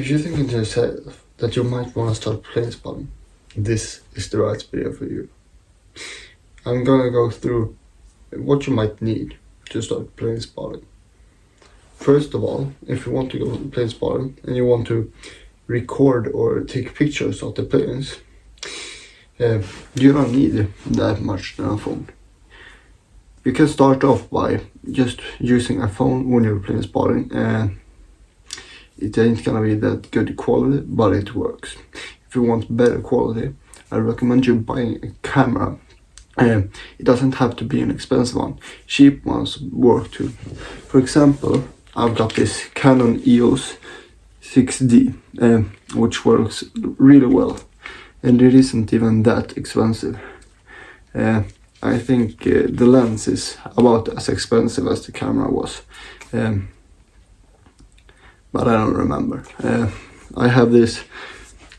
If you're thinking to yourself that you might want to start plane spotting, this is the right video for you. I'm gonna go through what you might need to start plane spotting. First of all, if you want to go plane spotting and you want to record or take pictures of the planes, you don't need that much on a phone. You can start off by just using a phone when you're plane spotting, and it ain't gonna be that good quality, but it works. If you want better quality, I recommend you buying a camera. It doesn't have to be an expensive one. Cheap ones work too. For example, I've got this Canon EOS 6D, which works really well, and it isn't even that expensive. I think the lens is about as expensive as the camera was, but I don't remember. I have this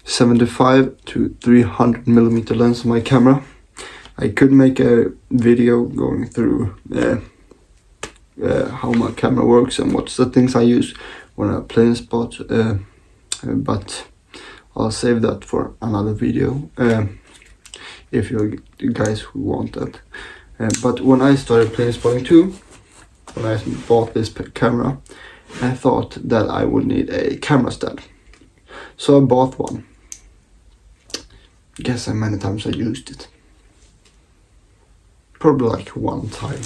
75 to 300 millimeter lens on my camera. I could make a video going through how my camera works and what settings I use when I plane spot, but I'll save that for another video if you guys who want that. But when I started plane spotting too, when I bought this camera, I thought that I would need a camera stand, so I bought one. Guess how many times I used it? Probably like one time.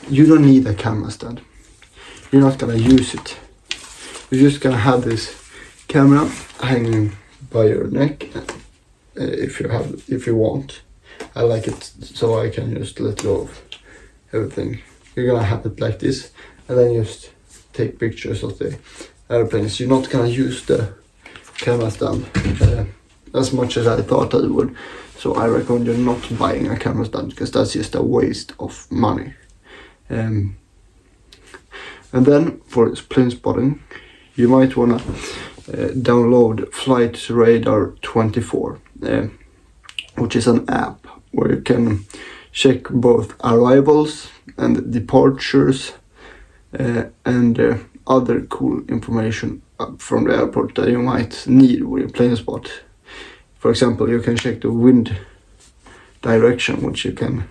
You don't need a camera stand. You're not gonna use it. You're just gonna have this camera hanging by your neck, if you want. I like it so I can just let go of everything. You're gonna have it like this, and then just take pictures of the airplanes. You're not gonna use the camera stand as much as I thought I would. So I recommend you not buying a camera stand, because that's just a waste of money. And then for plane spotting, you might wanna download Flight Radar 24, which is an app where you can check both arrivals and departures and other cool information from the airport that you might need when you plane spot. For example, you can check the wind direction, which you can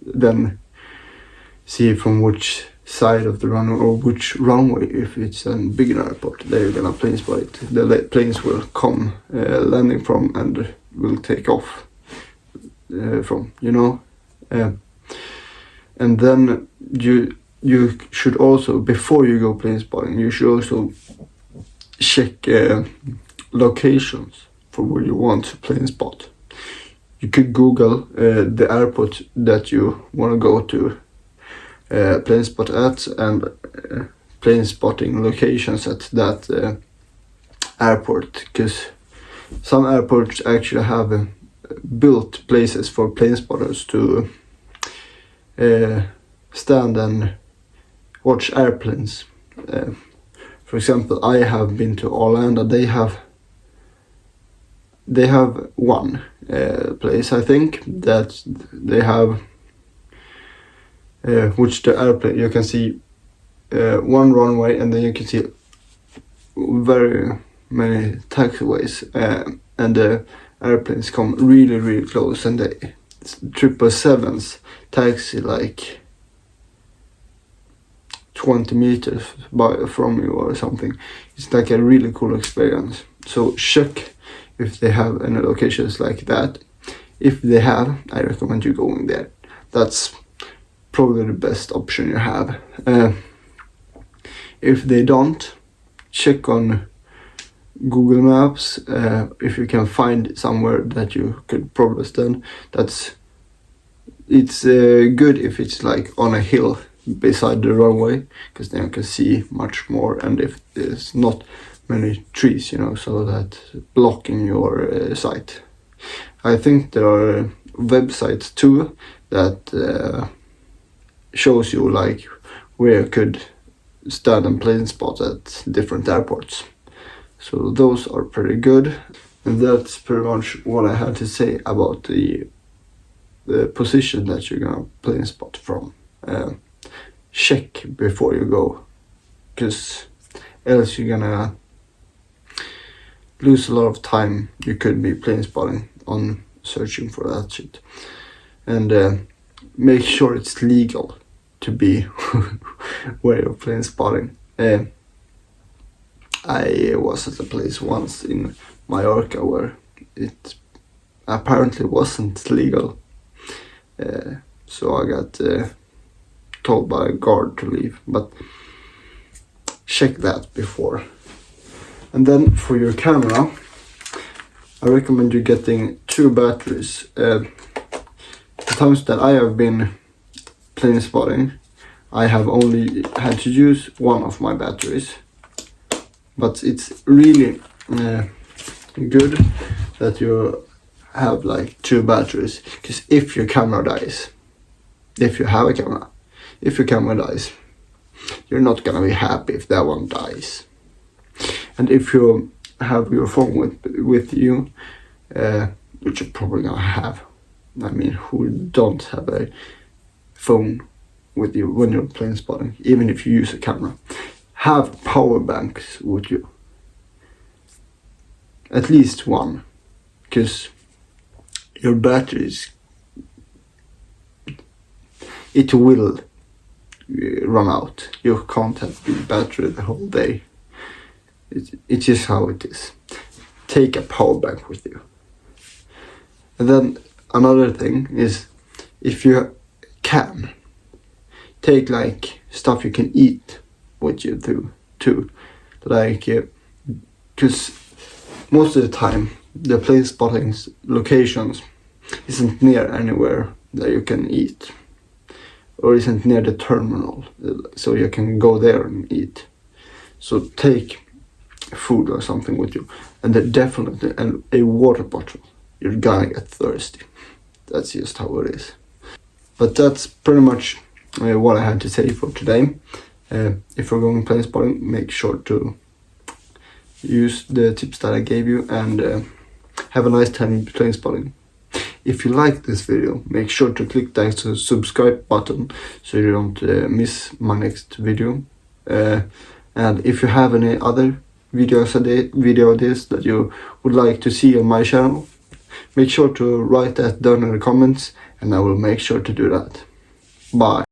then see from which side of the runway, or which runway, if it's a bigger airport that you're gonna plane spot it. The planes will come landing from and will take off from, you know. And then you should also, before you go plane spotting, you should also check locations for where you want to plane spot. You could Google the airport that you want to go to plane spot at, and plane spotting locations at that airport, because some airports actually have built places for plane spotters to stand and watch airplanes. For example, I have been to Orlando. They have one place, I think, that they have which the airplane, you can see one runway, and then you can see very many taxiways, and the airplanes come really, really close, and the 777s taxi like 20 meters from you or something. It's like a really cool experience. So check if they have any locations like that. If they have, I recommend you going there. That's probably the best option you have. If they don't, check on Google Maps if you can find somewhere that you could probably stand. It's good if it's like on a hill beside the runway, because then you can see much more, and if there's not many trees, you know, so that blocking your sight. I think there are websites too that shows you like where you could stand and plane spot at different airports. So those are pretty good, and that's pretty much what I had to say about the position that you're gonna plane spot from. Check before you go, because else you're gonna lose a lot of time you could be plane spotting on searching for that shit. And make sure it's legal to be where you're plane spotting. I was at a place once in Mallorca where it apparently wasn't legal, so I got told by a guard to leave, but check that before. And then for your camera, I recommend you getting 2 batteries. The times that I have been plane spotting, I have only had to use one of my batteries, but it's really good that you have like 2 batteries, because if your camera dies, if you have a camera, if your camera dies, you're not gonna be happy if that one dies. And if you have your phone with you, which you're probably gonna have, I mean, who don't have a phone with you when you're plane spotting, even if you use a camera, have power banks with you, at least one, because your batteries, it will run out. You can't have the battery the whole day. It's just how it is. Take a power bank with you. And then another thing is, if you can, take like stuff you can eat with you too. Like, because most of the time the plane spotting locations isn't near anywhere that you can eat, or isn't near the terminal, so you can go there and eat. So take food or something with you, and then definitely a water bottle. You're gonna get thirsty. That's just how it is. But that's pretty much what I had to say for today. If you're going plane spotting, make sure to use the tips that I gave you, and have a nice time plane spotting. If you like this video, make sure to click that subscribe button so you don't miss my next video. And if you have any other video ideas that you would like to see on my channel, make sure to write that down in the comments, and I will make sure to do that. Bye.